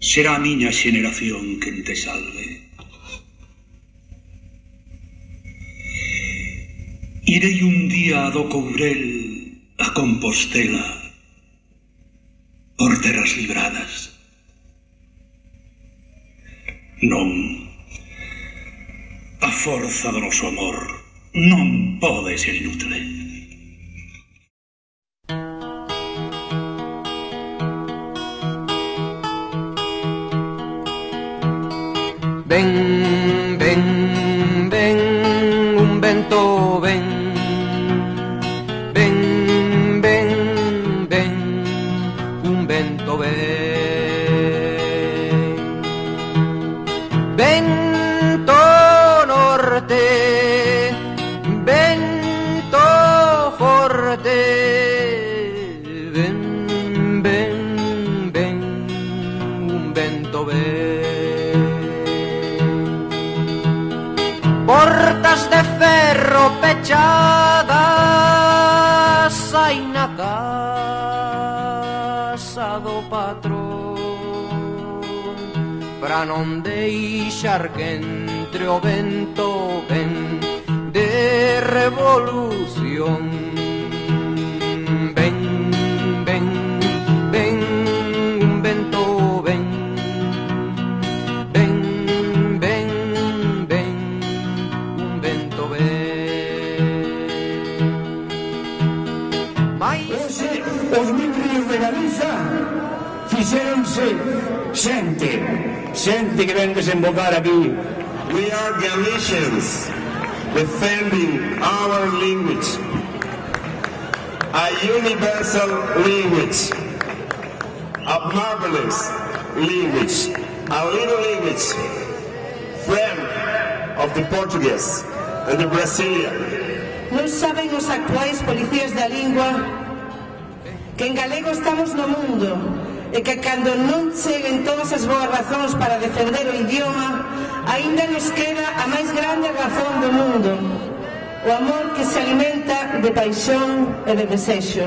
será a miña xeneración quen te salve. Irei un día do Courel a Compostela por terras libradas. Non, a forza do noso amor non pode ser inútil. Ven, ven, ven, un vento ven. Ven, ven, ven, un vento ven. Vento norte, vento forte. Ven, ven, ven, un vento ven. Portas de ferro pechadas hai na casa do patrón, pra non deixar que entre o vento ven de revolución. Ven, ven, ven, un vento ven. Ven, ven, ven, un vento ven. Hoxe, os mil ríos de Galiza fixéronse xente que ven desembocar aquí. We are Galicians defending our language, a universal language, a marvelous language, a little language, friend of the Portuguese and the Brazilian. Non saben os actuais policías da lingua que en galego estamos no mundo e que cando non cheguen todas as boas razóns para defender o idioma, aínda nos queda a máis grande razón do mundo, o amor que se alimenta de paixón e de desexo.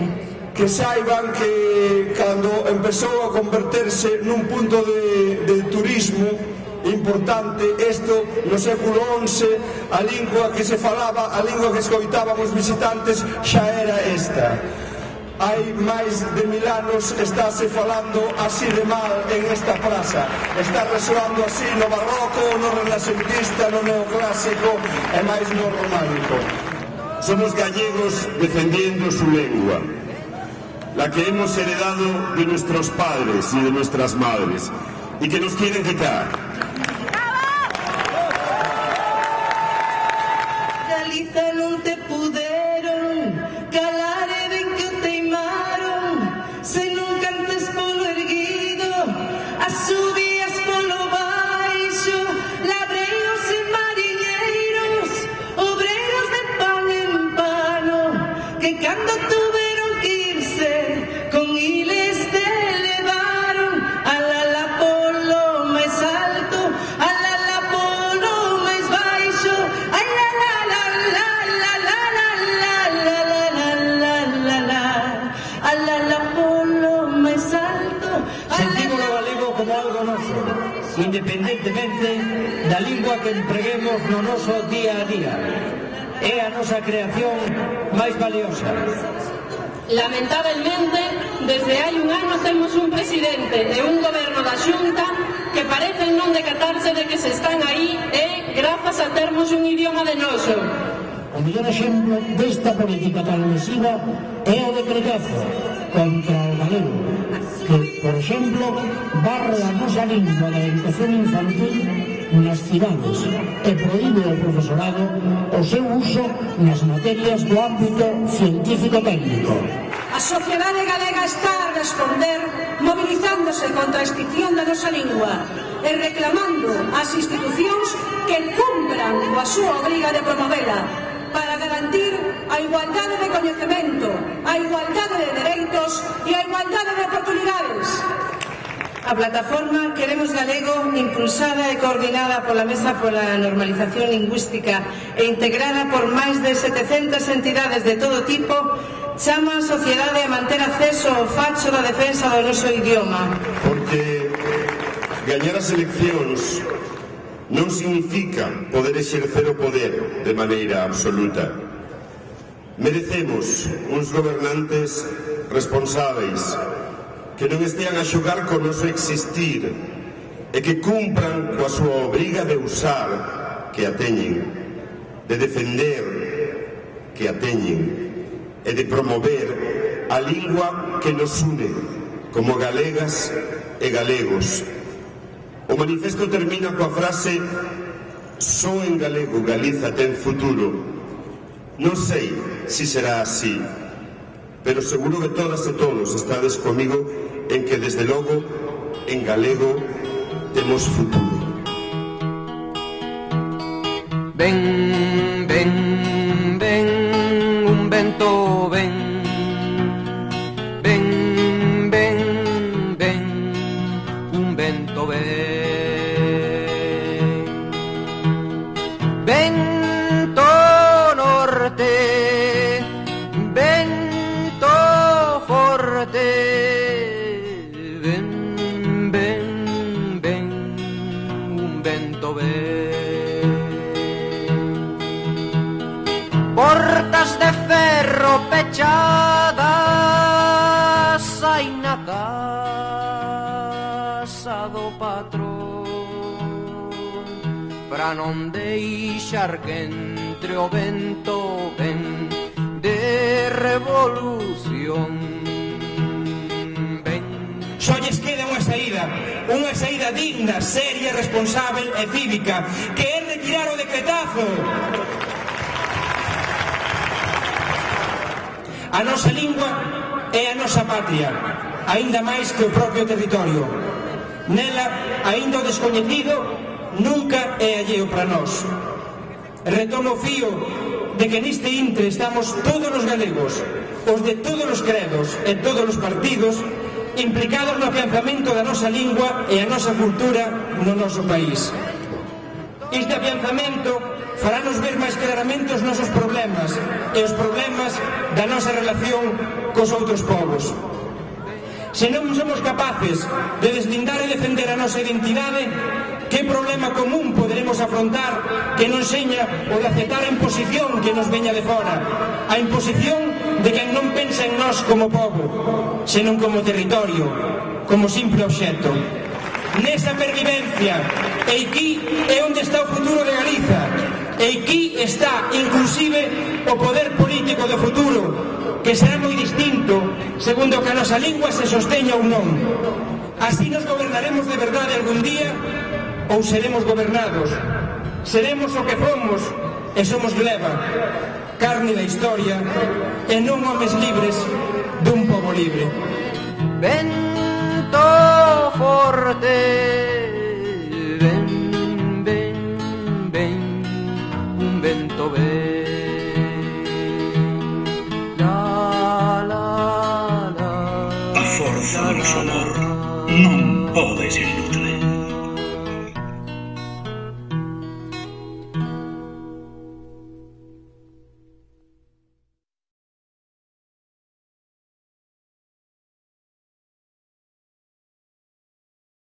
Que saiban que cando empezou a converterse nun punto de turismo importante isto no século XI, a lingua que se falaba, a lingua que escoitaban os visitantes xa era esta. Hai máis de 1000 anos estáse falando así de mal en esta praza, está resoando así no barroco, no renacentista, no neoclásico e máis no románico. Somos gallegos defendiendo su lengua, la que hemos heredado de nuestros padres y de nuestras madres y que nos quieren quitar. Galiza non te puderon calar e ben que teimaron, se non cantes polo erguido, as subías polo baixo, labreiros e mariñeiros, obreros de pan en pano, que cando tuveron que irse, con iles te levaron, alala polo máis alto, alala polo máis baixo, ai la la la la la la la la la la la la, alala polo máis alto. Sentimos o galego como algo noso, independentemente da lingua que empreguemos no noso día a día. É a nosa creación máis valiosa. Lamentablemente, desde hai un ano temos un presidente e un goberno da Xunta que parecen non decatarse de que se están aí e grazas a termos un idioma de noso. O mellor exemplo desta política tan lesiva é o decretazo contra o galego, que, por exemplo, barre a nosa lingua da educación infantil nas cidades e proíbe ao profesorado o seu uso nas materias do ámbito científico-técnico. A sociedade galega está a responder movilizándose contra a extinción da nosa lingua e reclamando ás institucións que cumpran coa súa obriga de promovela para garantir a igualdade de coñecemento, a igualdade de dereitos e a igualdade de oportunidades. A plataforma Queremos Galego, impulsada e coordinada pola Mesa pola Normalización Lingüística e integrada por máis de 700 entidades de todo tipo, chama a sociedade a manter acceso ao facho da defensa do noso idioma. Porque gañar as eleccións non significa poder exercer o poder de maneira absoluta. Merecemos uns gobernantes responsáveis que non estean a xogar co noso existir e que cumpran coa súa obriga de usar, que a teñen, de defender, que a teñen, e de promover a lingua que nos une como galegas e galegos. O manifesto termina coa frase: só en galego Galiza ten futuro. Non sei se será así, pero seguro que todas e todos estades comigo en que desde logo en galego temos futuro. Ven, ven, ven, un vento ven. Ven, ven, ven, un vento ven. Vento norte, vento forte. Ven, ven, ven, un vento ven. Portas de ferro pechadas hai na casa do patrón, pra non deixar que entre o vento ven de revolución. Ven. Só lles queda unha saída digna, seria, responsável e cívica, que é retirar o decretazo. A nosa lingua é a nosa patria, aínda máis que o propio territorio. Nela, aínda o descoñecido nunca é alleo para nós. Retomo o fío de que neste intre estamos todos os galegos, os de todos os credos e todos os partidos, implicados no afianzamento da nosa lingua e a nosa cultura no noso país. Este afianzamento farános ver máis claramente os nosos problemas e os problemas da nosa relación cos outros povos. Se non somos capaces de deslindar e defender a nosa identidade, que problema común poderemos afrontar que non seña o de aceptar a imposición que nos veña de fora, a imposición de quen non pensa en nós como povo, senón como territorio, como simple obxecto. Nesa pervivencia, e aquí é onde está o futuro de Galiza, e aquí está inclusive o poder político do futuro, que será moi distinto segundo que a nosa lingua se sosteña ou non. Así nos gobernaremos de verdade algún día ou seremos gobernados. Seremos o que fomos e somos gleba, carne da historia e non homes libres dun pobo libre. Vento forte, ven, ven, ven, un vento ven. La, la, la, a forza do noso amor non pode ser inutil.